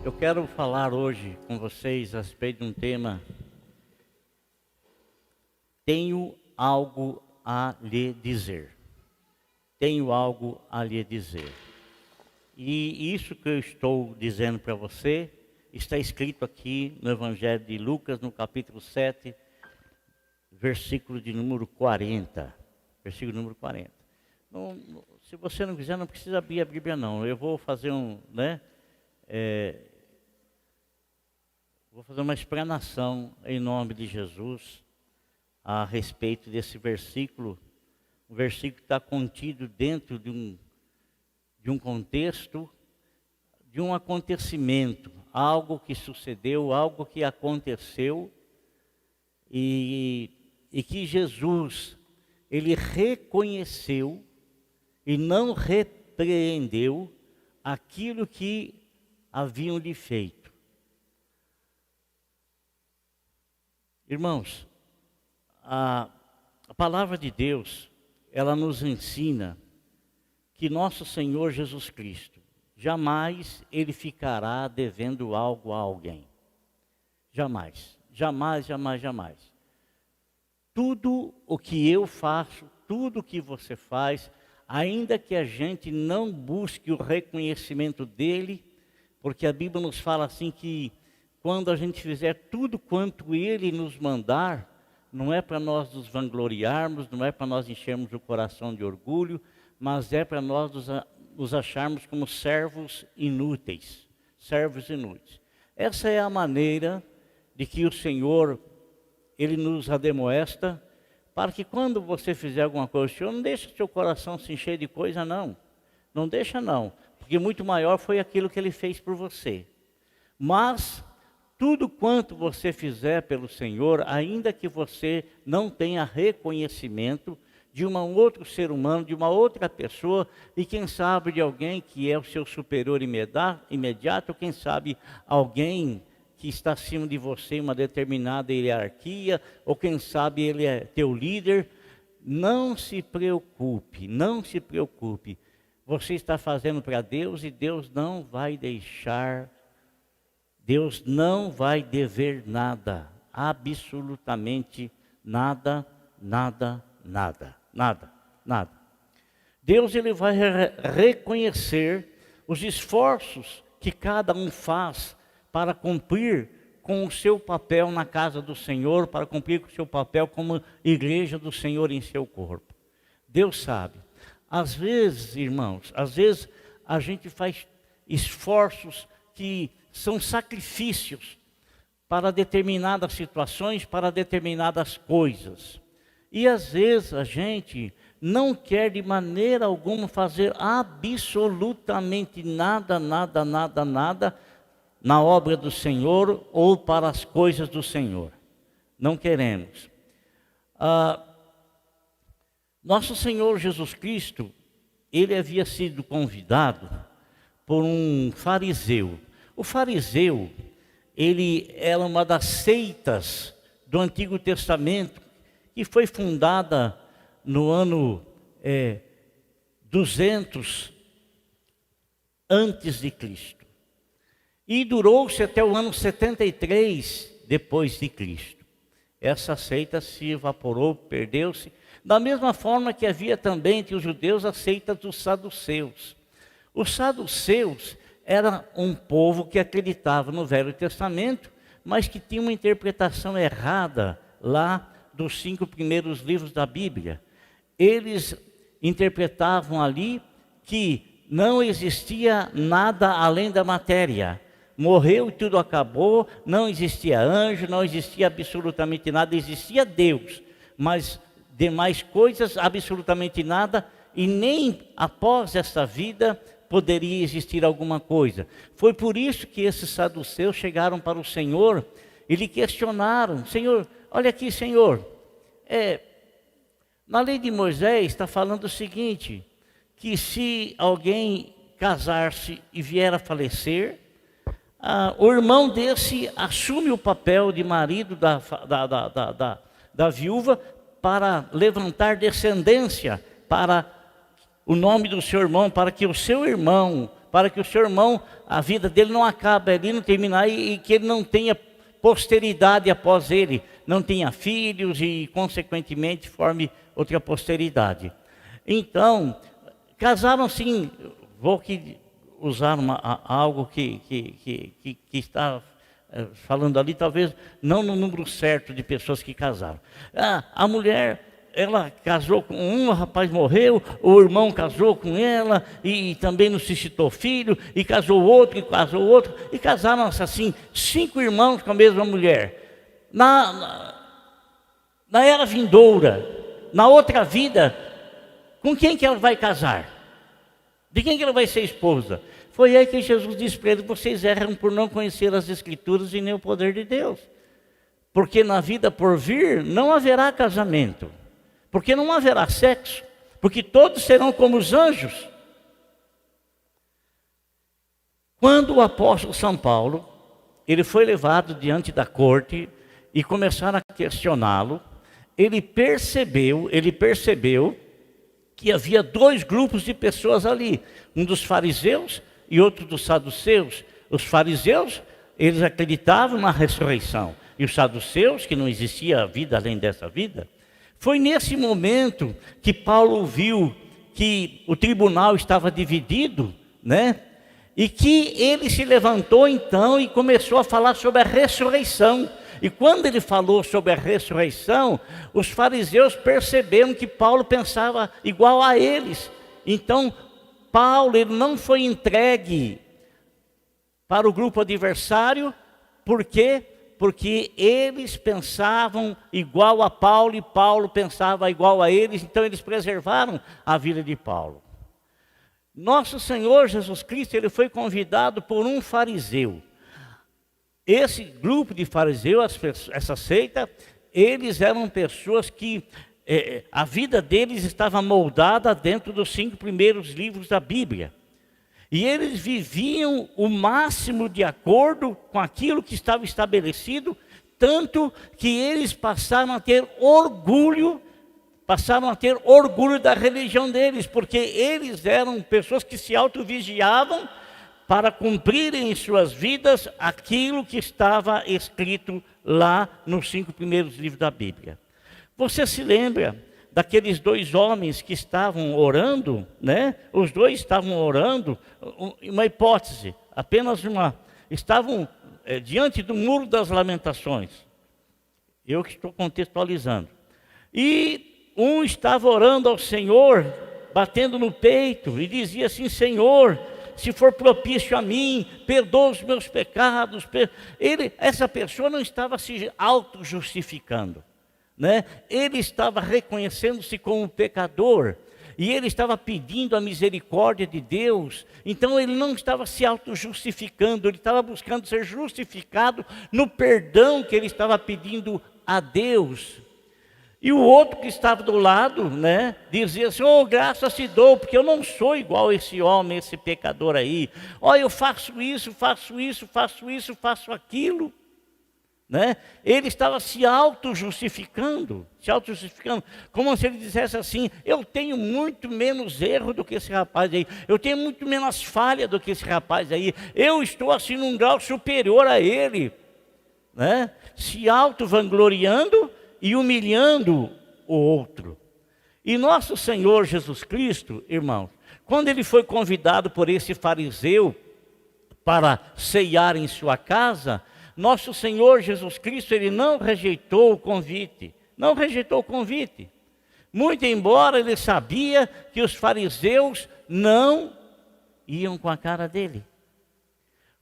Eu quero falar hoje com vocês a respeito de um tema. Tenho algo a lhe dizer. Tenho algo a lhe dizer. E isso que eu estou dizendo para você está escrito aqui no Evangelho de Lucas, no capítulo 7, versículo de número 40. Versículo número 40. Se você não quiser, não precisa abrir a Bíblia não. Eu vou fazer vou fazer uma explanação em nome de Jesus a respeito desse versículo. O versículo está contido dentro de um contexto, de um acontecimento, algo que sucedeu, algo que aconteceu e que Jesus, ele reconheceu e não repreendeu aquilo que haviam lhe feito. Irmãos, a palavra de Deus, ela nos ensina que nosso Senhor Jesus Cristo, jamais ele ficará devendo algo a alguém. Jamais, jamais, jamais, jamais. Tudo o que eu faço, tudo o que você faz, ainda que a gente não busque o reconhecimento dele, porque a Bíblia nos fala assim que quando a gente fizer tudo quanto ele nos mandar, não é para nós nos vangloriarmos, não é para nós enchermos o coração de orgulho, mas é para nós nos acharmos como servos inúteis. Servos inúteis. Essa é a maneira de que o Senhor, ele nos ademoesta, para que quando você fizer alguma coisa, o Senhor não deixa seu coração se encher de coisa, não. Não deixa, não. Porque muito maior foi aquilo que ele fez por você. Mas tudo quanto você fizer pelo Senhor, ainda que você não tenha reconhecimento de um outro ser humano, de uma outra pessoa, e quem sabe de alguém que é o seu superior imediato, quem sabe alguém que está acima de você em uma determinada hierarquia, ou quem sabe ele é teu líder, não se preocupe, não se preocupe. Você está fazendo para Deus e Deus não vai deixar, Deus não vai dever nada, absolutamente nada, nada, nada, nada, nada. Deus ele vai reconhecer os esforços que cada um faz para cumprir com o seu papel na casa do Senhor, para cumprir com o seu papel como igreja do Senhor em seu corpo. Deus sabe. Às vezes, irmãos, às vezes a gente faz esforços que são sacrifícios para determinadas situações, para determinadas coisas. E às vezes a gente não quer de maneira alguma fazer absolutamente nada, nada, nada, nada na obra do Senhor ou para as coisas do Senhor. Não queremos. Nosso Senhor Jesus Cristo, ele havia sido convidado por um fariseu. O fariseu, ele era uma das seitas do Antigo Testamento, que foi fundada no ano 200 antes de Cristo. E durou-se até o ano 73 depois de Cristo. Essa seita se evaporou, perdeu-se. Da mesma forma que havia também entre os judeus a seita dos saduceus. Os saduceus era um povo que acreditava no Velho Testamento, mas que tinha uma interpretação errada lá dos 5 primeiros livros da Bíblia. Eles interpretavam ali que não existia nada além da matéria. Morreu e tudo acabou, não existia anjo, não existia absolutamente nada, existia Deus, mas demais coisas, absolutamente nada, e nem após essa vida poderia existir alguma coisa. Foi por isso que esses saduceus chegaram para o Senhor e lhe questionaram: Senhor, olha aqui, Senhor, na lei de Moisés está falando o seguinte, que se alguém casar-se e vier a falecer, o irmão desse assume o papel de marido da viúva para levantar descendência para o nome do seu irmão, para que o seu irmão para que o seu irmão, a vida dele não acabe ali, não terminar, e que ele não tenha posteridade após ele, não tenha filhos e, consequentemente, forme outra posteridade. Então, casaram sim, vou usar algo que está falando ali, talvez não no número certo de pessoas que casaram. A mulher, ela casou com um, o rapaz morreu, o irmão casou com ela, e também não suscitou filho, e casou outro, e casaram assim, 5 irmãos com a mesma mulher. Na era vindoura, na outra vida, com quem que ela vai casar? De quem que ela vai ser esposa? Foi aí que Jesus disse para eles: vocês erram por não conhecer as Escrituras e nem o poder de Deus. Porque na vida por vir não haverá casamento, porque não haverá sexo, porque todos serão como os anjos. Quando o apóstolo São Paulo, ele foi levado diante da corte e começaram a questioná-lo, ele percebeu que havia 2 grupos de pessoas ali, um dos fariseus e outro dos saduceus. Os fariseus, eles acreditavam na ressurreição, e os saduceus, que não existia vida além dessa vida. Foi nesse momento que Paulo viu que o tribunal estava dividido, né? E que ele se levantou então e começou a falar sobre a ressurreição. E quando ele falou sobre a ressurreição, os fariseus perceberam que Paulo pensava igual a eles. Então, Paulo, ele não foi entregue para o grupo adversário. Por quê? Porque eles pensavam igual a Paulo e Paulo pensava igual a eles. Então, eles preservaram a vida de Paulo. Nosso Senhor Jesus Cristo, ele foi convidado por um fariseu. Esse grupo de fariseus, essa seita, eles eram pessoas que a vida deles estava moldada dentro dos 5 primeiros livros da Bíblia. E eles viviam o máximo de acordo com aquilo que estava estabelecido, tanto que eles passaram a ter orgulho da religião deles, porque eles eram pessoas que se autovigiavam para cumprirem em suas vidas aquilo que estava escrito lá nos 5 primeiros livros da Bíblia. Você se lembra daqueles 2 homens que estavam orando, né? Os 2 estavam orando, uma hipótese, apenas uma, estavam diante do muro das lamentações. Eu que estou contextualizando. E um estava orando ao Senhor, batendo no peito, e dizia assim: Senhor, se for propício a mim, perdoa os meus pecados. Essa pessoa não estava se auto-justificando, né? Ele estava reconhecendo-se como pecador, e ele estava pedindo a misericórdia de Deus. Então ele não estava se auto-justificando, ele estava buscando ser justificado no perdão que ele estava pedindo a Deus. E o outro que estava do lado, né, dizia assim: oh, graças te dou, porque eu não sou igual esse homem, esse pecador aí. Olha, eu faço isso, faço aquilo, né? Ele estava se auto-justificando, como se ele dissesse assim: eu tenho muito menos erro do que esse rapaz aí, eu tenho muito menos falha do que esse rapaz aí, eu estou assim num grau superior a ele, né? Se auto-vangloriando e humilhando o outro. E nosso Senhor Jesus Cristo, irmãos, quando ele foi convidado por esse fariseu para ceiar em sua casa, nosso Senhor Jesus Cristo, ele não rejeitou o convite, muito embora ele sabia que os fariseus não iam com a cara dele,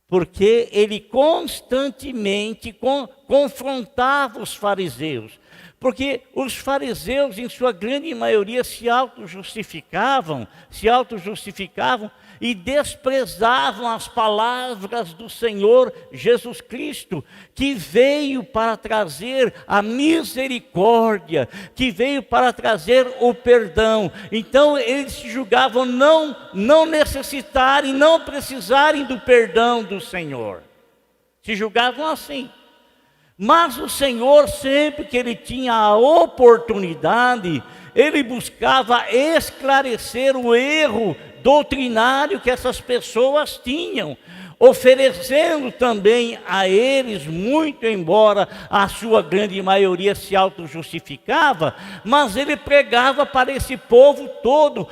porque ele constantemente confrontava os fariseus, porque os fariseus, em sua grande maioria, se auto-justificavam e desprezavam as palavras do Senhor Jesus Cristo, que veio para trazer a misericórdia, que veio para trazer o perdão. Então eles se julgavam não necessitarem, não precisarem do perdão do Senhor. Se julgavam assim. Mas o Senhor, sempre que ele tinha a oportunidade, ele buscava esclarecer o erro doutrinário que essas pessoas tinham, oferecendo também a eles, muito embora a sua grande maioria se auto-justificava, mas ele pregava para esse povo todo,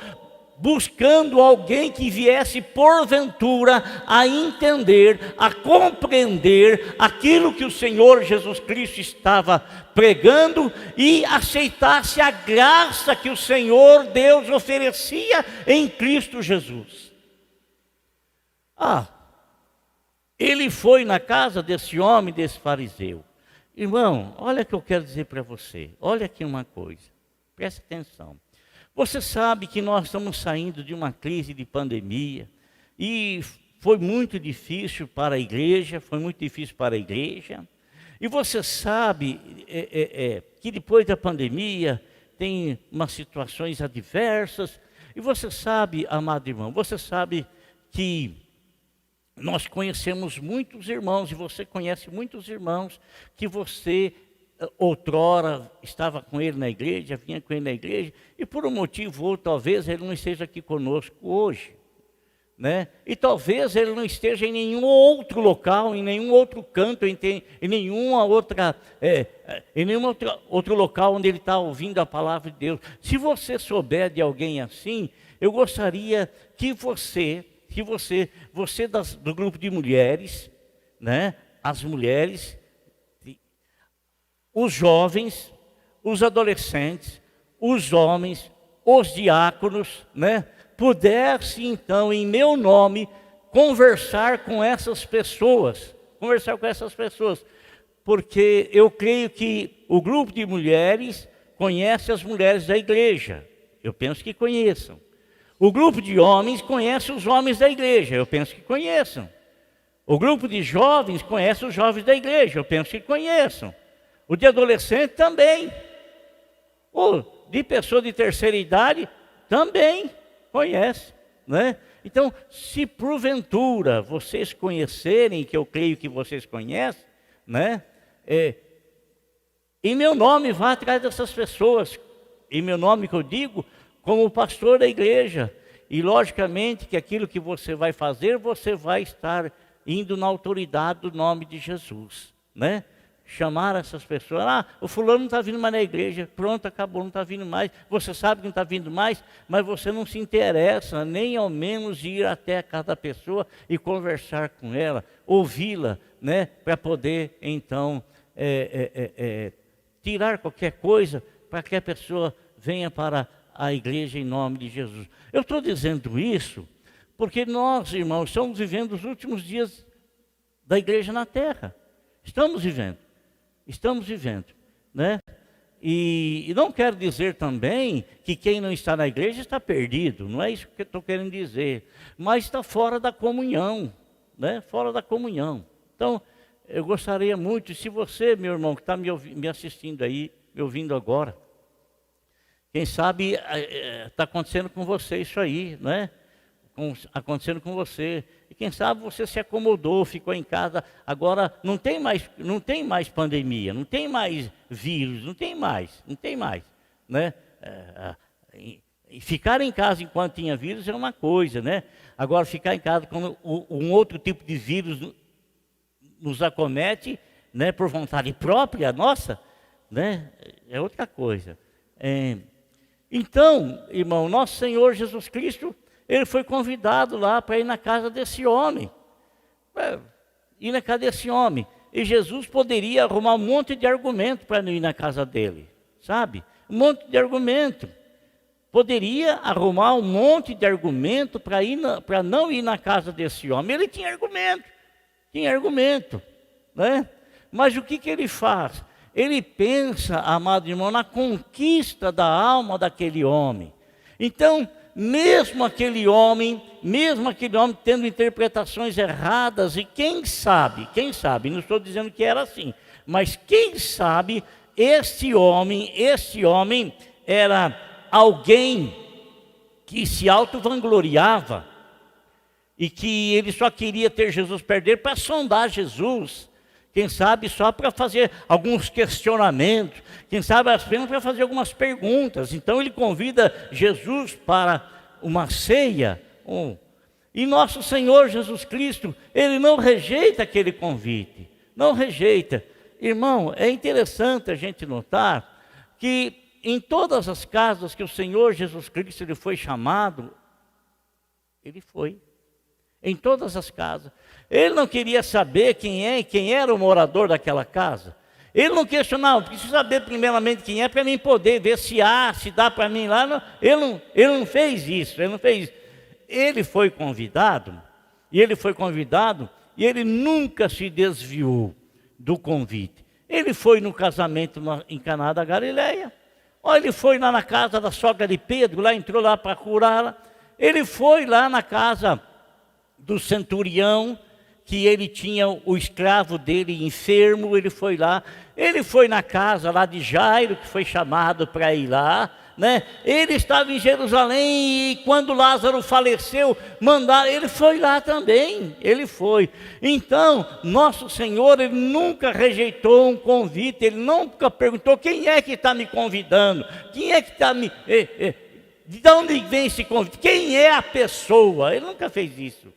buscando alguém que viesse porventura a entender, a compreender aquilo que o Senhor Jesus Cristo estava pregando e aceitasse a graça que o Senhor Deus oferecia em Cristo Jesus. Ele foi na casa desse homem, desse fariseu. Irmão, olha o que eu quero dizer para você. Olha aqui uma coisa, preste atenção. Você sabe que nós estamos saindo de uma crise de pandemia e foi muito difícil para a igreja, E você sabe que depois da pandemia tem umas situações adversas. E você sabe, amado irmão, você sabe que nós conhecemos muitos irmãos, e você conhece muitos irmãos, que você outrora estava com ele na igreja, vinha com ele na igreja, e por um motivo ou outro, talvez ele não esteja aqui conosco hoje, né? E talvez ele não esteja em nenhum outro local, em nenhum outro canto, em nenhum outro local onde ele está ouvindo a palavra de Deus. Se você souber de alguém assim, eu gostaria que você do grupo de mulheres, né? As mulheres, os jovens, os adolescentes, os homens, os diáconos, né? Pudesse então, em meu nome, conversar com essas pessoas, porque eu creio que o grupo de mulheres conhece as mulheres da igreja, eu penso que conheçam. O grupo de homens conhece os homens da igreja, eu penso que conheçam. O grupo de jovens conhece os jovens da igreja, eu penso que conheçam. O de adolescente também. O de pessoa de terceira idade também conhece, né? Então, se porventura vocês conhecerem, que eu creio que vocês conhecem, né? Em meu nome, vá atrás dessas pessoas. Em meu nome que eu digo, como pastor da igreja. E logicamente que aquilo que você vai fazer, você vai estar indo na autoridade do nome de Jesus, né? Chamar essas pessoas, o fulano não está vindo mais na igreja, pronto, acabou, não está vindo mais. Você sabe que não está vindo mais, mas você não se interessa, nem ao menos ir até a casa da pessoa e conversar com ela, ouvi-la, né? Para poder então tirar qualquer coisa, para que a pessoa venha para a igreja em nome de Jesus. Eu estou dizendo isso porque nós, irmãos, estamos vivendo os últimos dias da igreja na terra. Estamos vivendo, né? E não quero dizer também que quem não está na igreja está perdido, não é isso que eu estou querendo dizer, mas está fora da comunhão, né? Fora da comunhão. Então, eu gostaria muito, se você, meu irmão, que está me assistindo aí, me ouvindo agora, quem sabe está acontecendo com você isso aí, né? Acontecendo com você. E quem sabe você se acomodou, ficou em casa. Agora não tem mais pandemia, não tem mais vírus, não tem mais, né? E ficar em casa enquanto tinha vírus é uma coisa, né? Agora ficar em casa quando um outro tipo de vírus nos acomete, né? Por vontade própria nossa, né? É outra coisa. Então, irmão, nosso Senhor Jesus Cristo, ele foi convidado lá para ir na casa desse homem. E Jesus poderia arrumar um monte de argumento para não ir na casa dele, sabe? Um monte de argumento. Poderia arrumar um monte de argumento para não ir na casa desse homem. Ele tinha argumento, né? Mas o que ele faz? Ele pensa, amado irmão, na conquista da alma daquele homem. Então, mesmo aquele homem tendo interpretações erradas, e quem sabe, não estou dizendo que era assim, mas quem sabe, este homem era alguém que se auto-vangloriava, e que ele só queria ter Jesus perto dele para sondar Jesus, quem sabe só para fazer alguns questionamentos, quem sabe apenas para fazer algumas perguntas. Então ele convida Jesus para uma ceia, E nosso Senhor Jesus Cristo, Ele não rejeita aquele convite, não rejeita. Irmão, é interessante a gente notar que em todas as casas que o Senhor Jesus Cristo ele foi chamado, Ele foi. Em todas as casas. Ele não queria saber quem era o morador daquela casa. Ele não questionava, preciso saber primeiramente quem é para mim poder ver se dá para mim lá. Não, ele não fez isso, ele não fez isso. Ele foi convidado, e ele nunca se desviou do convite. Ele foi no casamento em Caná da Galileia. Olha, ele foi lá na casa da sogra de Pedro, lá entrou lá para curá-la. Ele foi lá na casa do centurião, que ele tinha o escravo dele enfermo, ele foi lá. Ele foi na casa lá de Jairo, que foi chamado para ir lá, né? Ele estava em Jerusalém e quando Lázaro faleceu, ele foi lá também, ele foi. Então, nosso Senhor, Ele nunca rejeitou um convite, Ele nunca perguntou, quem é que está me convidando? Quem é que está me... De onde vem esse convite? Quem é a pessoa? Ele nunca fez isso.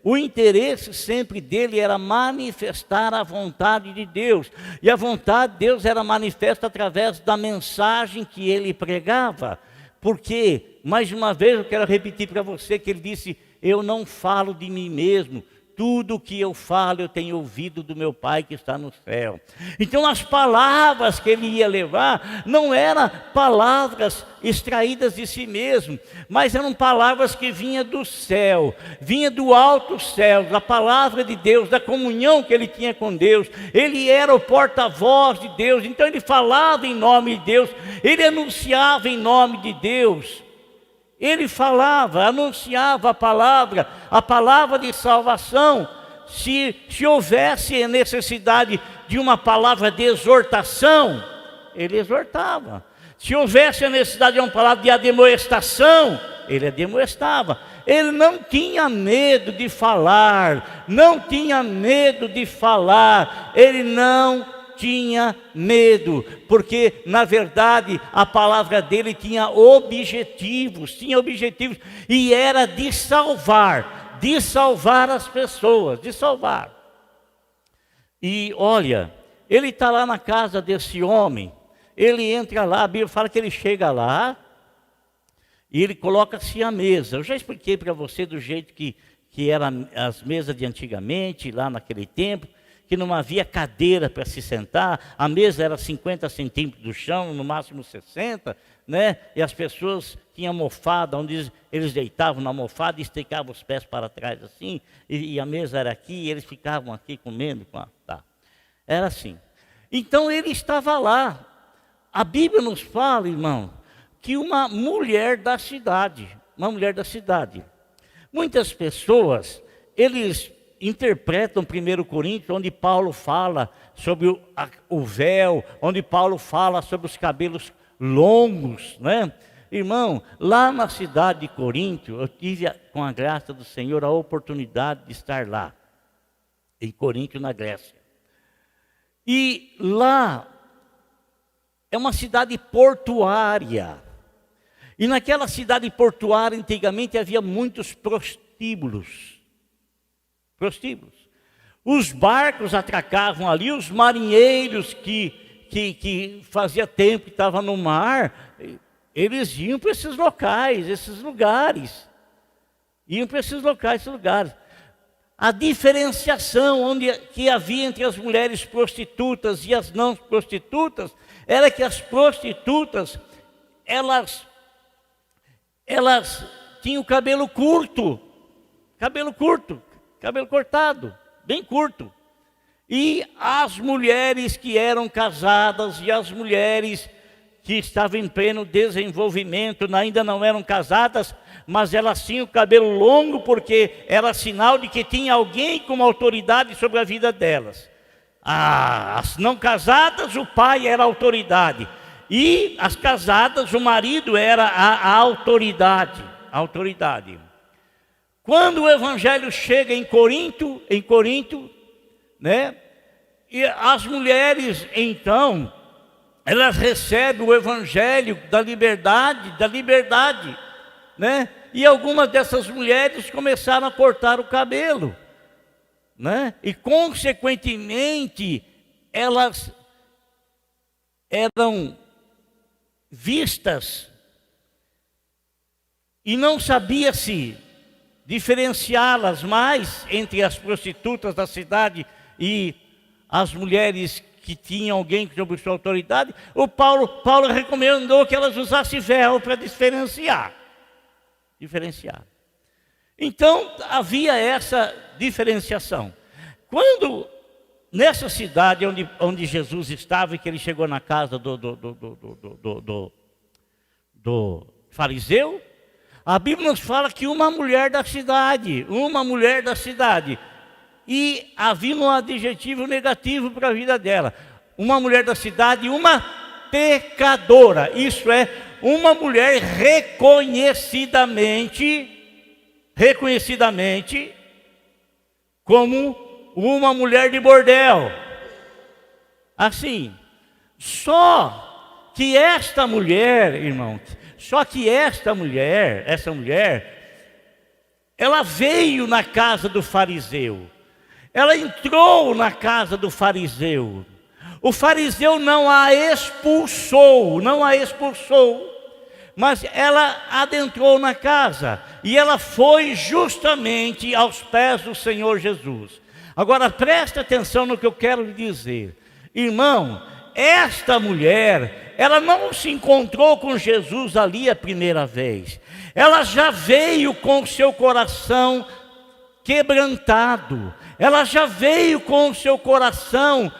O interesse sempre dele era manifestar a vontade de Deus. E a vontade de Deus era manifesta através da mensagem que ele pregava. Porque, mais uma vez, eu quero repetir para você que ele disse, eu não falo de mim mesmo. Tudo o que eu falo eu tenho ouvido do meu Pai que está no céu. Então as palavras que ele ia levar não eram palavras extraídas de si mesmo, mas eram palavras que vinham do céu, vinha do alto céu, da palavra de Deus, da comunhão que ele tinha com Deus. Ele era o porta-voz de Deus, então ele falava em nome de Deus, ele anunciava em nome de Deus. Ele falava, anunciava a palavra de salvação. Se houvesse necessidade de uma palavra de exortação, ele exortava. Se houvesse a necessidade de uma palavra de admoestação, ele admoestava. Ele não tinha medo de falar, ele não tinha medo, porque na verdade a palavra dele tinha objetivos, e era de salvar as pessoas, de salvar. E olha, ele está lá na casa desse homem, ele entra lá, a Bíblia fala que ele chega lá, e ele coloca-se à mesa. Eu já expliquei para você do jeito que eram as mesas de antigamente, lá naquele tempo, que não havia cadeira para se sentar, a mesa era 50 centímetros do chão, no máximo 60, né? E as pessoas tinham almofada, onde eles deitavam na almofada e esticavam os pés para trás assim, e a mesa era aqui, e eles ficavam aqui comendo. Era assim. Então ele estava lá. A Bíblia nos fala, irmão, que uma mulher da cidade, muitas pessoas, eles interpretam 1 Coríntios, onde Paulo fala sobre o véu, onde Paulo fala sobre os cabelos longos, né? Irmão, lá na cidade de Corinto, eu tive, com a graça do Senhor, a oportunidade de estar lá, em Corinto, na Grécia. E lá é uma cidade portuária. E naquela cidade portuária, antigamente, havia muitos prostíbulos. Os barcos atracavam ali, os marinheiros que fazia tempo que estavam no mar, eles iam para esses locais, esses lugares. A diferenciação que havia entre as mulheres prostitutas e as não prostitutas era que as prostitutas, elas tinham o cabelo curto, cabelo cortado, bem curto. E as mulheres que eram casadas e as mulheres que estavam em pleno desenvolvimento, ainda não eram casadas, mas elas tinham o cabelo longo porque era sinal de que tinha alguém com uma autoridade sobre a vida delas. As não casadas, o pai era a autoridade. E as casadas, o marido era a autoridade. Quando o evangelho chega em Corinto, né? E as mulheres, então, elas recebem o evangelho da liberdade, né? E algumas dessas mulheres começaram a cortar o cabelo, né? E consequentemente elas eram vistas e não sabia-se diferenciá-las mais entre as prostitutas da cidade e as mulheres que tinham alguém sob sua autoridade. O Paulo recomendou que elas usassem véu para diferenciar. Então havia essa diferenciação. Quando nessa cidade onde Jesus estava e que ele chegou na casa do fariseu, a Bíblia nos fala que uma mulher da cidade, e havia um adjetivo negativo para a vida dela. Uma mulher da cidade, uma pecadora, isso é, uma mulher reconhecidamente como uma mulher de bordel. Assim, só que esta mulher, irmão, essa mulher, ela veio na casa do fariseu. Ela entrou na casa do fariseu. O fariseu não a expulsou, mas ela adentrou na casa e ela foi justamente aos pés do Senhor Jesus. Agora preste atenção no que eu quero lhe dizer. Irmão, esta mulher, ela não se encontrou com Jesus ali a primeira vez. Ela já veio com o seu coração quebrantado. Ela já veio com o seu coração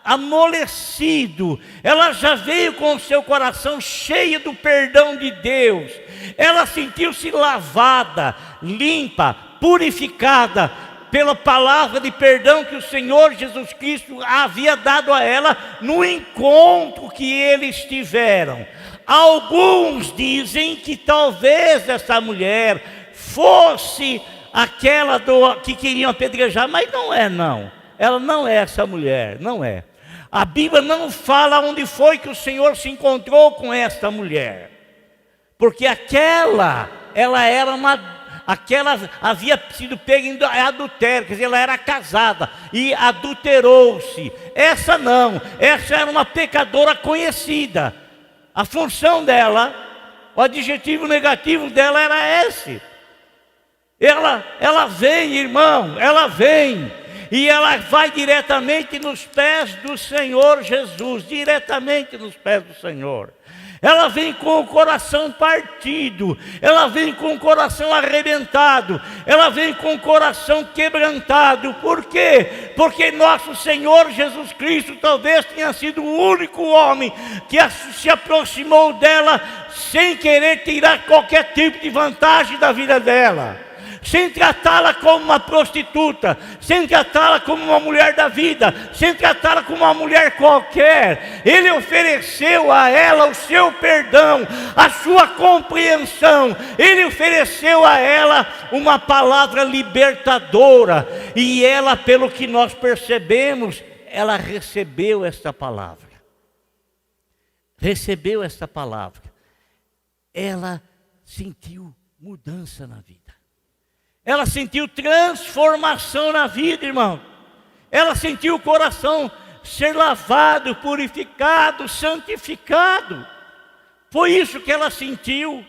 amolecido. Ela já veio com o seu coração cheio do perdão de Deus. Ela sentiu-se lavada, limpa, purificada pela palavra de perdão que o Senhor Jesus Cristo havia dado a ela no encontro que eles tiveram. Alguns dizem que talvez essa mulher fosse aquela que queriam apedrejar, mas não é não. Ela não é essa mulher, não é. A Bíblia não fala onde foi que o Senhor se encontrou com esta mulher. Porque aquela havia sido pega em adultério, quer dizer, ela era casada e adulterou-se. Essa não, essa era uma pecadora conhecida. A função dela, o adjetivo negativo dela era esse. Ela vem, irmão, ela vem. E ela vai diretamente nos pés do Senhor Jesus, diretamente nos pés do Senhor. Ela vem com o coração partido, ela vem com o coração arrebentado, ela vem com o coração quebrantado. Por quê? Porque nosso Senhor Jesus Cristo talvez tenha sido o único homem que se aproximou dela sem querer tirar qualquer tipo de vantagem da vida dela, sem tratá-la como uma prostituta, sem tratá-la como uma mulher da vida, sem tratá-la como uma mulher qualquer. Ele ofereceu a ela o seu perdão, a sua compreensão. Ele ofereceu a ela uma palavra libertadora. E ela, pelo que nós percebemos, ela recebeu esta palavra. Ela sentiu mudança na vida. Ela sentiu transformação na vida, irmão. Ela sentiu o coração ser lavado, purificado, santificado. Foi isso que ela sentiu.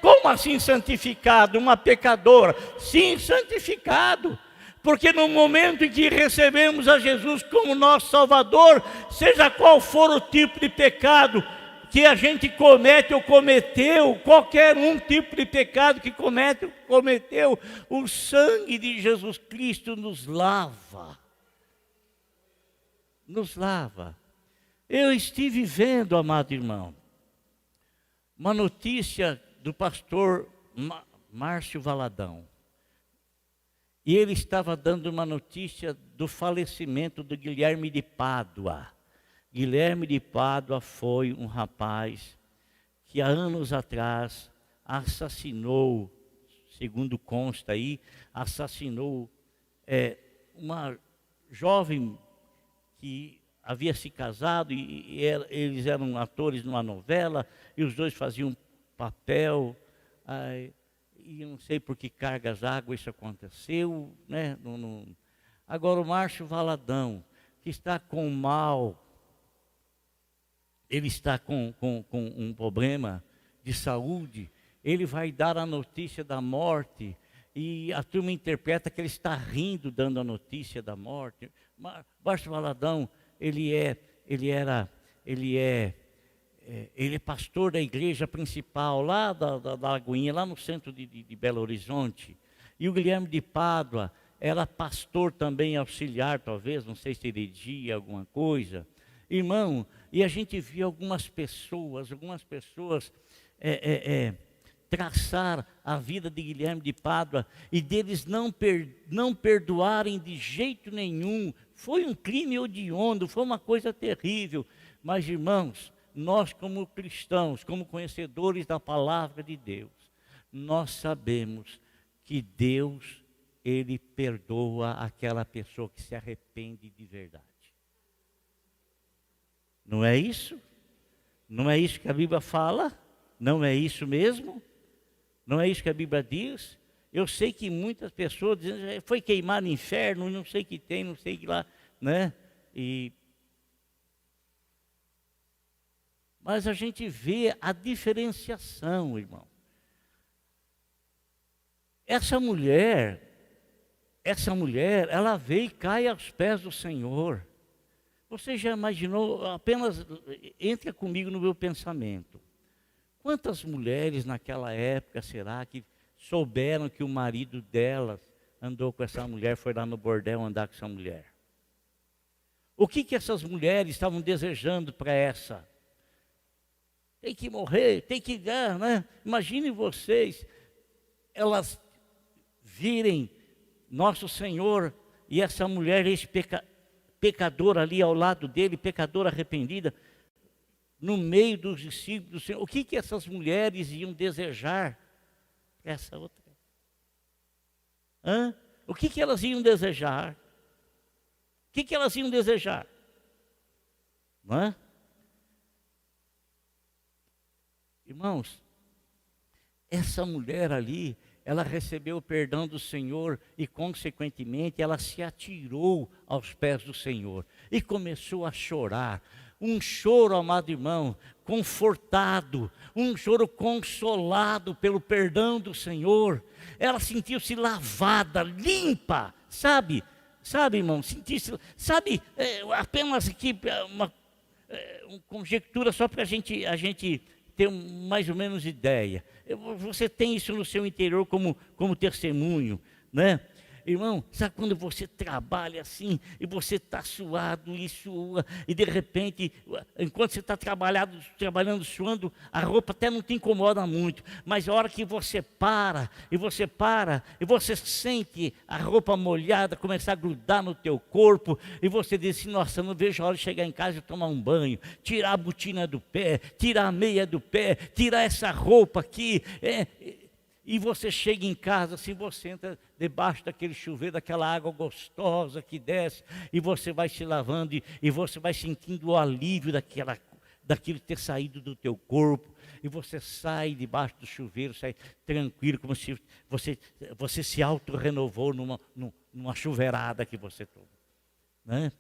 Como assim santificado? Uma pecadora? Sim, santificado. Porque no momento em que recebemos a Jesus como nosso Salvador, seja qual for o tipo de pecado que a gente comete ou cometeu, qualquer tipo de pecado que cometeu, o sangue de Jesus Cristo nos lava. Eu estive vendo, amado irmão, uma notícia do pastor Márcio Valadão. E ele estava dando uma notícia do falecimento do Guilherme de Pádua. Guilherme de Pádua foi um rapaz que há anos atrás assassinou, segundo consta aí, uma jovem que havia se casado e eles eram atores numa novela e os dois faziam papel e eu não sei por que cargas d'água isso aconteceu, né? Agora o Márcio Valadão, que está com mal, ele está com um problema de saúde, ele vai dar a notícia da morte, e a turma interpreta que ele está rindo dando a notícia da morte. Márcio Valadão, ele é pastor da igreja principal, lá da Lagoinha, lá no centro de Belo Horizonte. E o Guilherme de Pádua era pastor também auxiliar, talvez, não sei se dirigia alguma coisa. Irmão, e a gente via algumas pessoas traçar a vida de Guilherme de Pádua e deles não perdoarem de jeito nenhum. Foi um crime hediondo, foi uma coisa terrível. Mas, irmãos, nós como cristãos, como conhecedores da palavra de Deus, nós sabemos que Deus, Ele perdoa aquela pessoa que se arrepende de verdade. Não é isso? Não é isso que a Bíblia fala? Não é isso mesmo? Não é isso que a Bíblia diz? Eu sei que muitas pessoas dizem, foi queimar no inferno, não sei o que tem, não sei o que lá, né? Mas a gente vê a diferenciação, irmão. Essa mulher, ela veio e cai aos pés do Senhor. Você já imaginou, apenas entra comigo no meu pensamento. Quantas mulheres naquela época, será que souberam que o marido delas andou com essa mulher, foi lá no bordel andar com essa mulher? O que essas mulheres estavam desejando para essa? Tem que morrer, tem que dar, né? Imaginem vocês, elas virem nosso Senhor e essa mulher pecadora ali ao lado dele, pecadora arrependida, no meio dos discípulos do Senhor. O que essas mulheres iam desejar? Essa outra. O que elas iam desejar? O que elas iam desejar? Não é? Irmãos, essa mulher ali, ela recebeu o perdão do Senhor e, consequentemente, ela se atirou aos pés do Senhor e começou a chorar. Um choro, amado irmão, confortado, um choro consolado pelo perdão do Senhor. Ela sentiu-se lavada, limpa, sabe, irmão, sentiu-se, apenas aqui uma conjectura só para a gente ter mais ou menos ideia. Você tem isso no seu interior como testemunho, né? Irmão, sabe quando você trabalha assim, e você está suado e sua, e de repente, enquanto você está trabalhando suando, a roupa até não te incomoda muito, mas a hora que você para, e você sente a roupa molhada começar a grudar no teu corpo, e você diz assim, nossa, não vejo a hora de chegar em casa e tomar um banho, tirar a botina do pé, tirar a meia do pé, tirar essa roupa aqui, e você chega em casa, assim, você entra debaixo daquele chuveiro, daquela água gostosa que desce, e você vai se lavando, e você vai sentindo o alívio daquilo ter saído do teu corpo, e você sai debaixo do chuveiro, sai tranquilo, como se você se auto-renovou numa chuveirada que você tomou, né?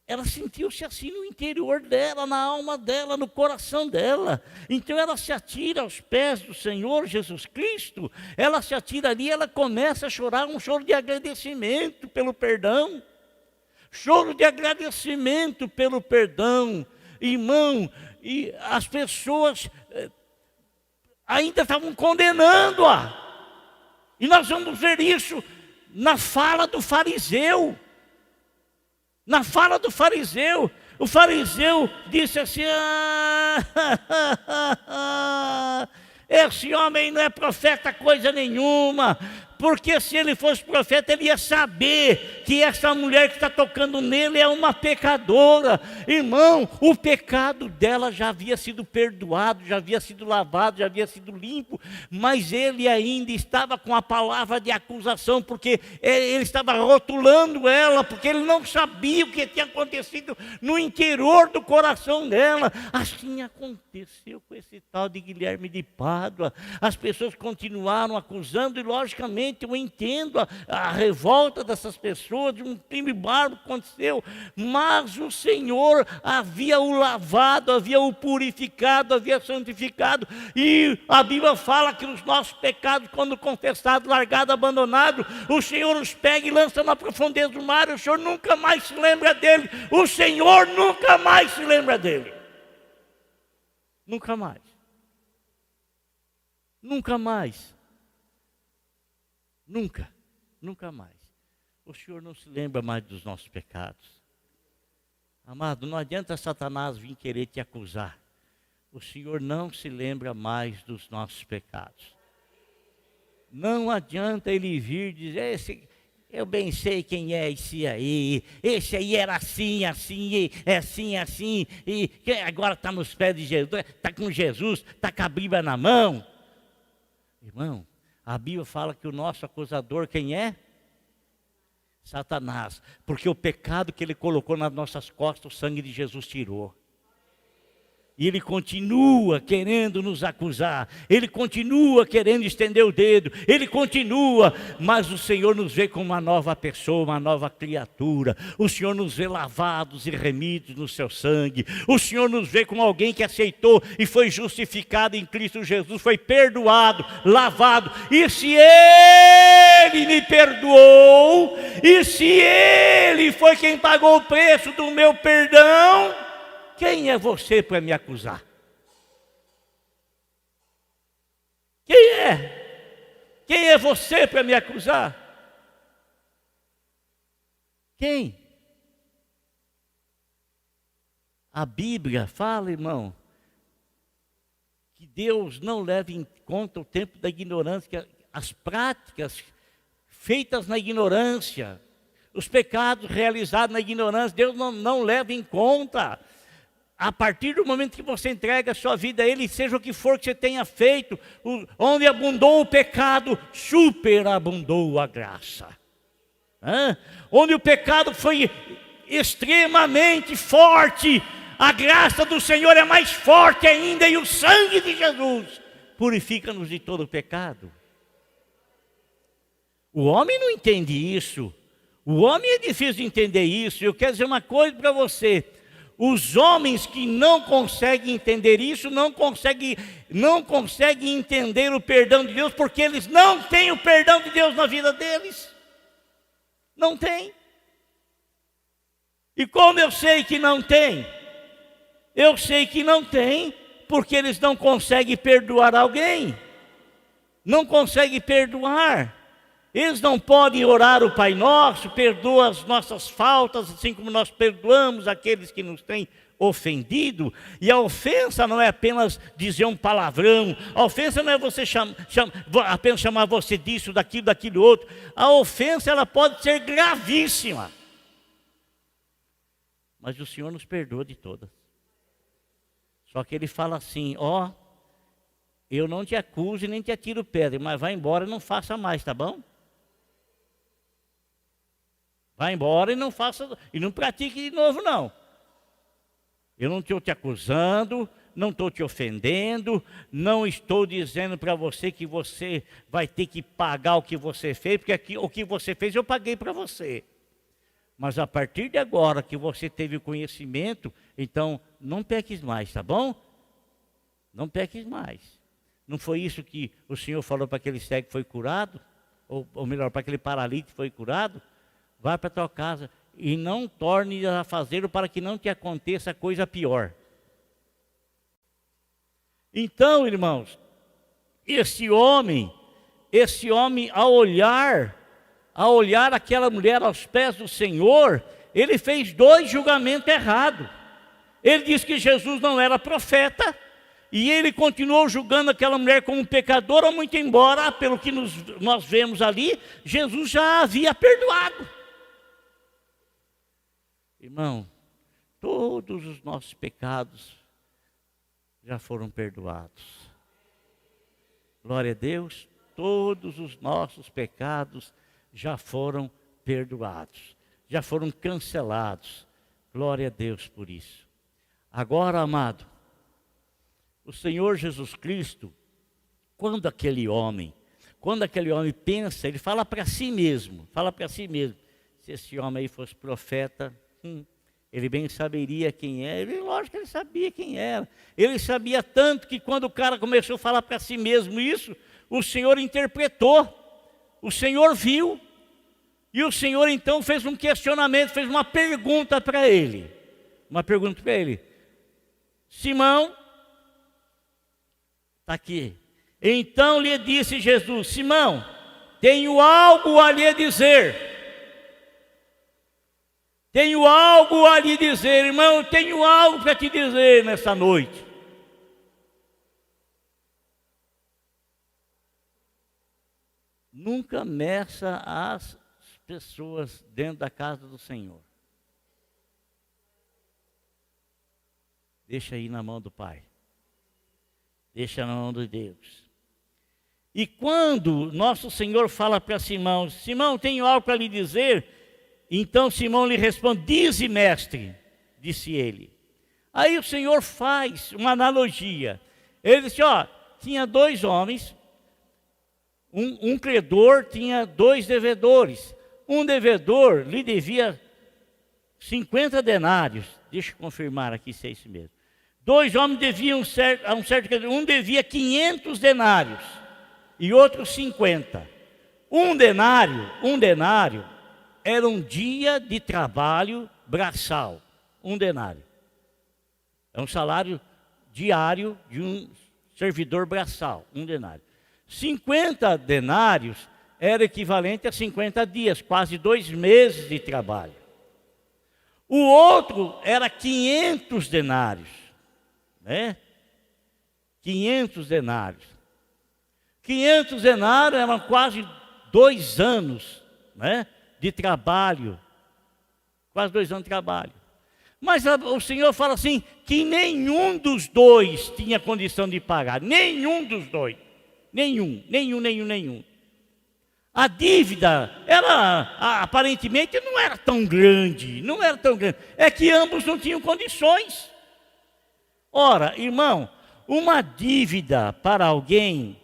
Ela sentiu-se assim no interior dela, na alma dela, no coração dela. Então ela se atira aos pés do Senhor Jesus Cristo. Ela se atira ali, ela começa a chorar um choro de agradecimento pelo perdão. Choro de agradecimento pelo perdão. Irmão, e as pessoas ainda estavam condenando-a. E nós vamos ver isso na fala do fariseu. Na fala do fariseu, o fariseu disse assim, esse homem não é profeta coisa nenhuma, porque se ele fosse profeta, ele ia saber que essa mulher que está tocando nele é uma pecadora. Irmão, o pecado dela já havia sido perdoado, já havia sido lavado, já havia sido limpo, mas ele ainda estava com a palavra de acusação, porque ele estava rotulando ela, porque ele não sabia o que tinha acontecido no interior do coração dela. Assim aconteceu com esse tal de Guilherme de Pádua. As pessoas continuaram acusando, e logicamente eu entendo a revolta dessas pessoas, de um crime bárbaro que aconteceu, mas o Senhor havia o lavado, havia o purificado, havia santificado, e a Bíblia fala que os nossos pecados, quando confessados, largados, abandonados, o Senhor os pega e lança na profundeza do mar, e o Senhor nunca mais se lembra dele, o Senhor nunca mais se lembra dele, nunca mais, nunca mais. Nunca, nunca mais. O Senhor não se lembra mais dos nossos pecados. Amado, não adianta Satanás vir querer te acusar. O Senhor não se lembra mais dos nossos pecados. Não adianta ele vir dizer, eu bem sei quem é esse aí era assim, assim, e agora está nos pés de Jesus, está com Jesus, está com a Bíblia na mão. Irmão, a Bíblia fala que o nosso acusador quem é? Satanás. Porque o pecado que ele colocou nas nossas costas, o sangue de Jesus tirou. E ele continua querendo nos acusar, ele continua querendo estender o dedo, ele continua, mas o Senhor nos vê como uma nova pessoa, uma nova criatura. O Senhor nos vê lavados e remidos no seu sangue. O Senhor nos vê como alguém que aceitou e foi justificado em Cristo Jesus, foi perdoado, lavado. E se Ele me perdoou, e se Ele foi quem pagou o preço do meu perdão, quem é você para me acusar? Quem é? Quem é você para me acusar? Quem? A Bíblia fala, irmão, que Deus não leva em conta o tempo da ignorância, as práticas feitas na ignorância, os pecados realizados na ignorância, Deus não leva em conta. A partir do momento que você entrega a sua vida a Ele, seja o que for que você tenha feito, onde abundou o pecado, superabundou a graça. Onde o pecado foi extremamente forte, a graça do Senhor é mais forte ainda, e o sangue de Jesus purifica-nos de todo o pecado. O homem não entende isso, o homem é difícil de entender isso. Eu quero dizer uma coisa para você: os homens que não conseguem entender isso, não conseguem entender o perdão de Deus, porque eles não têm o perdão de Deus na vida deles. Não tem. E como eu sei que não tem? Eu sei que não tem, porque eles não conseguem perdoar alguém. Não conseguem perdoar. Eles não podem orar o Pai Nosso, perdoa as nossas faltas, assim como nós perdoamos aqueles que nos têm ofendido. E a ofensa não é apenas dizer um palavrão, a ofensa não é você apenas chamar você disso, daquilo outro. A ofensa, ela pode ser gravíssima. Mas o Senhor nos perdoa de todas. Só que Ele fala assim, eu não te acuso e nem te atiro pedra, mas vai embora e não faça mais, tá bom? Vai embora e não faça, e não pratique de novo, não. Eu não estou te acusando, não estou te ofendendo, não estou dizendo para você que você vai ter que pagar o que você fez, porque o que você fez eu paguei para você. Mas a partir de agora que você teve o conhecimento, então não peques mais, tá bom? Não peques mais. Não foi isso que o Senhor falou para aquele cego que foi curado? Ou melhor, para aquele paralítico que foi curado? Vai para a tua casa e não torne a fazê-lo para que não te aconteça coisa pior. Então, irmãos, esse homem ao olhar aquela mulher aos pés do Senhor, ele fez dois julgamentos errados. Ele disse que Jesus não era profeta, E ele continuou julgando aquela mulher como pecadora, muito embora, pelo que nós vemos ali, Jesus já havia perdoado. Irmão, todos os nossos pecados já foram perdoados. Glória a Deus, todos os nossos pecados já foram perdoados, já foram cancelados. Glória a Deus por isso. Agora, amado, o Senhor Jesus Cristo, quando aquele homem pensa, ele fala para si mesmo, se esse homem aí fosse profeta, ele bem saberia quem é. Lógico que ele sabia quem era. Ele sabia tanto que quando o cara começou a falar para si mesmo isso, o Senhor interpretou, o Senhor viu, e o Senhor então fez um questionamento, fez uma pergunta para ele. Simão, está aqui. Então lhe disse Jesus: Simão, tenho algo a lhe dizer. Tenho algo a lhe dizer, irmão, tenho algo para te dizer nessa noite. Nunca meça as pessoas dentro da casa do Senhor. Deixa aí na mão do Pai. Deixa na mão de Deus. E quando nosso Senhor fala para Simão: Simão, tenho algo para lhe dizer. Então Simão lhe responde: dize, mestre, disse ele. Aí o Senhor faz uma analogia. Ele disse: tinha dois homens, um credor tinha dois devedores. Um devedor lhe devia 50 denários. Deixa eu confirmar aqui se é isso mesmo. Dois homens deviam a um certo credor. Um devia 500 denários e outro 50. Um denário era um dia de trabalho braçal. Um denário. É um salário diário de um servidor braçal. Um denário. 50 denários era equivalente a 50 dias, quase 2 meses de trabalho. O outro era 500 denários. 500 denários. 500 denários eram quase 2 anos, de trabalho. Quase 2 anos de trabalho. Mas o Senhor fala assim, que nenhum dos dois tinha condição de pagar. Nenhum dos dois. Nenhum. A dívida, aparentemente não era tão grande. É que ambos não tinham condições. Ora, irmão, uma dívida para alguém,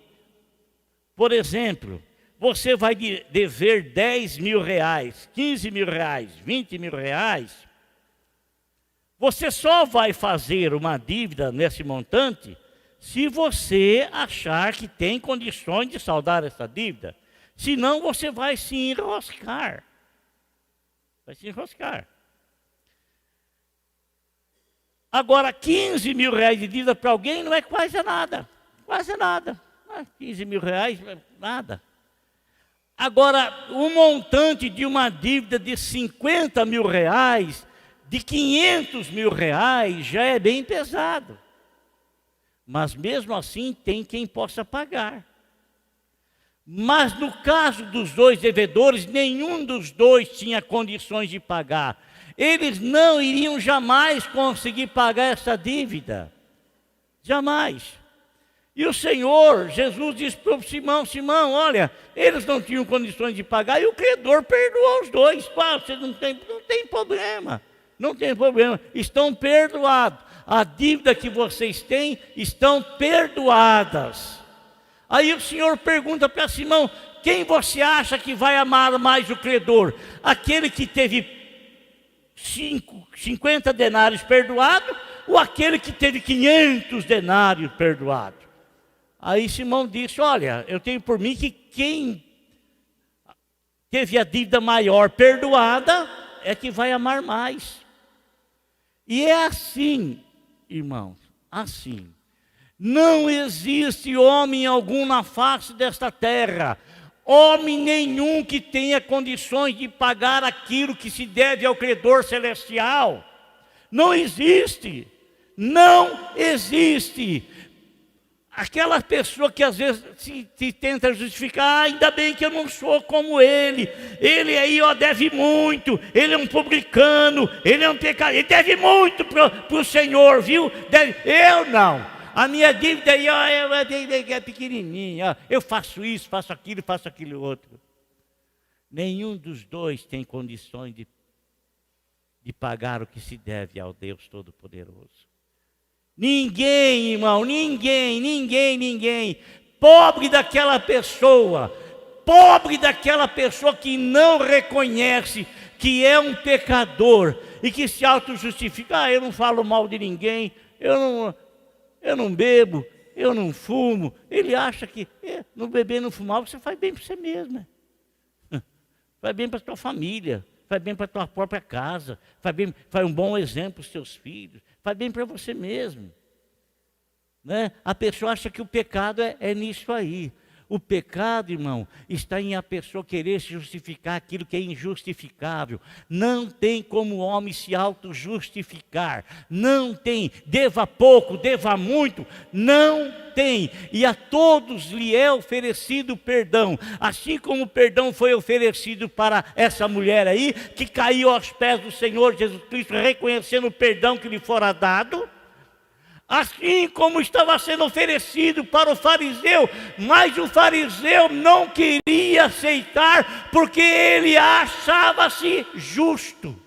por exemplo, você vai dever 10 mil reais, 15 mil reais, 20 mil reais, você só vai fazer uma dívida nesse montante se você achar que tem condições de saldar essa dívida. Senão você vai se enroscar. Agora, 15 mil reais de dívida para alguém não é quase nada. 15 mil reais, nada. Agora, o montante de uma dívida de 50 mil reais, de 500 mil reais, já é bem pesado. Mas mesmo assim, tem quem possa pagar. Mas no caso dos dois devedores, nenhum dos dois tinha condições de pagar. Eles não iriam jamais conseguir pagar essa dívida. Jamais. E o Senhor, Jesus, disse para o Simão, olha, eles não tinham condições de pagar e o credor perdoou os dois. Você não tem problema. Estão perdoados. A dívida que vocês têm estão perdoadas. Aí o Senhor pergunta para Simão: quem você acha que vai amar mais o credor? Aquele que teve 50 denários perdoado ou aquele que teve 500 denários perdoado? Aí Simão disse: olha, eu tenho por mim que quem teve a dívida maior perdoada é que vai amar mais. E é assim, irmãos, assim. Não existe homem algum na face desta terra, homem nenhum que tenha condições de pagar aquilo que se deve ao credor celestial. Não existe. aquela pessoa que às vezes se tenta justificar, ainda bem que eu não sou como ele aí ó, deve muito, ele é um publicano, ele é um pecador, ele deve muito para o Senhor, viu? Eu não, a minha dívida aí ó, é pequenininha, ó. Eu faço isso, faço aquilo outro. Nenhum dos dois tem condições de pagar o que se deve ao Deus Todo-Poderoso. Ninguém, irmão, ninguém. Pobre daquela pessoa que não reconhece que é um pecador e que se auto-justifica. Eu não falo mal de ninguém, eu não bebo, eu não fumo. Ele acha que não beber e não fumar você faz bem para você mesmo. Faz bem para a tua família, faz bem para a tua própria casa, faz um bom exemplo para os teus filhos, faz bem para você mesmo. Né? A pessoa acha que o pecado é nisso aí. O pecado, irmão, está em a pessoa querer se justificar aquilo que é injustificável. Não tem como o homem se auto-justificar. Não tem. Deva pouco, deva muito. Não tem. E a todos lhe é oferecido perdão. Assim como o perdão foi oferecido para essa mulher aí, que caiu aos pés do Senhor Jesus Cristo, reconhecendo o perdão que lhe fora dado. Assim como estava sendo oferecido para o fariseu, mas o fariseu não queria aceitar, porque ele achava-se justo.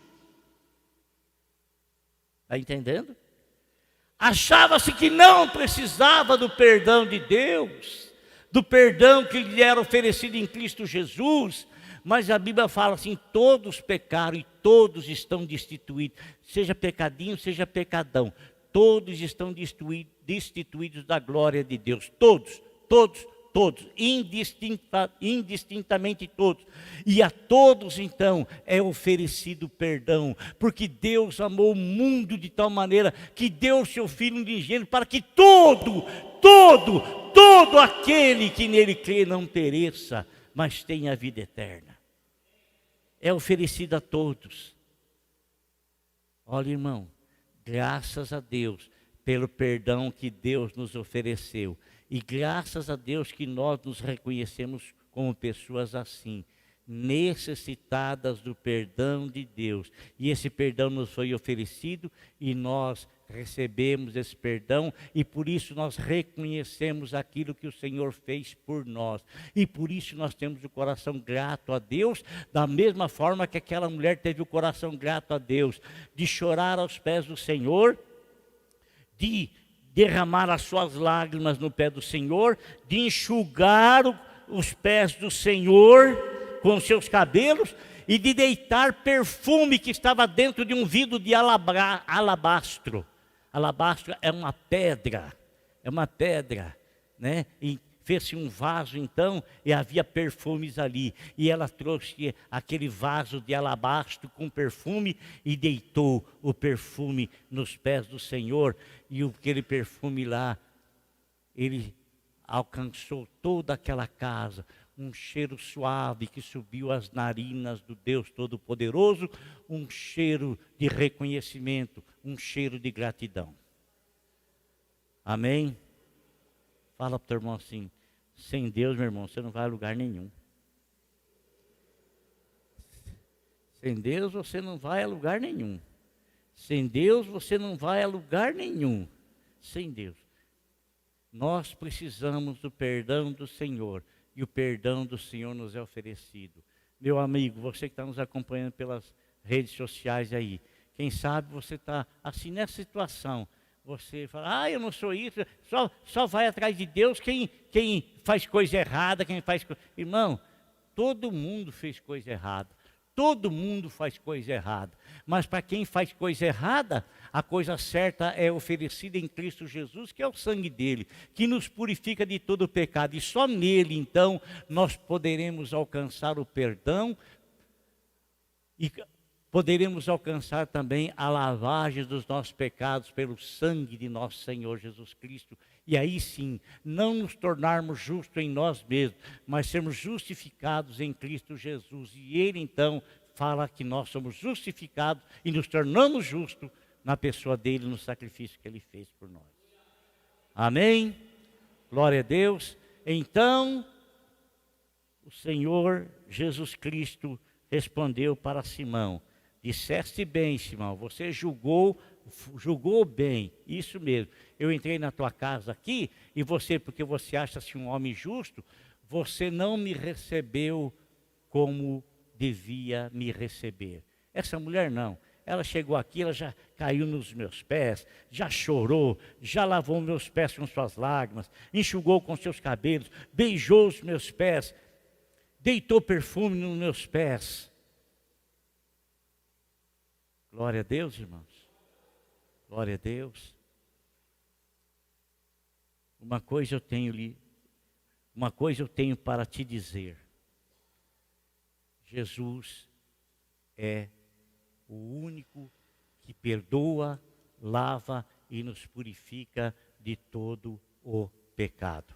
Está entendendo? Achava-se que não precisava do perdão de Deus, do perdão que lhe era oferecido em Cristo Jesus. Mas a Bíblia fala assim, todos pecaram e todos estão destituídos, seja pecadinho, seja pecadão. Todos estão destituídos da glória de Deus. Todos, indistintamente todos. E a todos, então, é oferecido perdão. Porque Deus amou o mundo de tal maneira que deu seu Filho unigênito para que todo aquele que nele crê não pereça, mas tenha a vida eterna. É oferecido a todos. Olha, irmão. Graças a Deus pelo perdão que Deus nos ofereceu. E graças a Deus que nós nos reconhecemos como pessoas assim, necessitadas do perdão de Deus. E esse perdão nos foi oferecido e nós recebemos esse perdão e por isso nós reconhecemos aquilo que o Senhor fez por nós. E por isso nós temos o coração grato a Deus, da mesma forma que aquela mulher teve o coração grato a Deus, de chorar aos pés do Senhor, de derramar as suas lágrimas no pé do Senhor, de enxugar os pés do Senhor com os seus cabelos e de deitar perfume que estava dentro de um vidro de alabastro. Alabastro é uma pedra, né? E fez-se um vaso então e havia perfumes ali. E ela trouxe aquele vaso de alabastro com perfume e deitou o perfume nos pés do Senhor. E aquele perfume lá, ele alcançou toda aquela casa. Um cheiro suave que subiu às narinas do Deus Todo-Poderoso, um cheiro de reconhecimento, um cheiro de gratidão. Amém? Fala para o teu irmão assim, sem Deus, meu irmão, você não vai a lugar nenhum. Sem Deus você não vai a lugar nenhum. Sem Deus você não vai a lugar nenhum. Sem Deus. Nós precisamos do perdão do Senhor. E o perdão do Senhor nos é oferecido. Meu amigo, você que está nos acompanhando pelas redes sociais aí, quem sabe você está assim nessa situação. Você fala, eu não sou isso, só vai atrás de Deus quem faz coisa errada, Irmão, todo mundo fez coisa errada. Todo mundo faz coisa errada. Mas para quem faz coisa errada, a coisa certa é oferecida em Cristo Jesus, que é o sangue dele, que nos purifica de todo o pecado. E só nele, então, nós poderemos alcançar o perdão e poderemos alcançar também a lavagem dos nossos pecados pelo sangue de nosso Senhor Jesus Cristo. E aí sim, não nos tornarmos justos em nós mesmos, mas sermos justificados em Cristo Jesus. E Ele então fala que nós somos justificados e nos tornamos justos na pessoa dele, no sacrifício que Ele fez por nós. Amém? Glória a Deus. Então, o Senhor Jesus Cristo respondeu para Simão: disseste bem, Simão, você julgou bem, isso mesmo. Eu entrei na tua casa aqui e você, porque você acha-se um homem justo, você não me recebeu como devia me receber. Essa mulher não. Ela chegou aqui, ela já caiu nos meus pés, já chorou, já lavou meus pés com suas lágrimas, enxugou com seus cabelos, beijou os meus pés, deitou perfume nos meus pés. Glória a Deus, irmãos. Glória a Deus. Uma coisa eu tenho para te dizer. Jesus é o único que perdoa, lava e nos purifica de todo o pecado.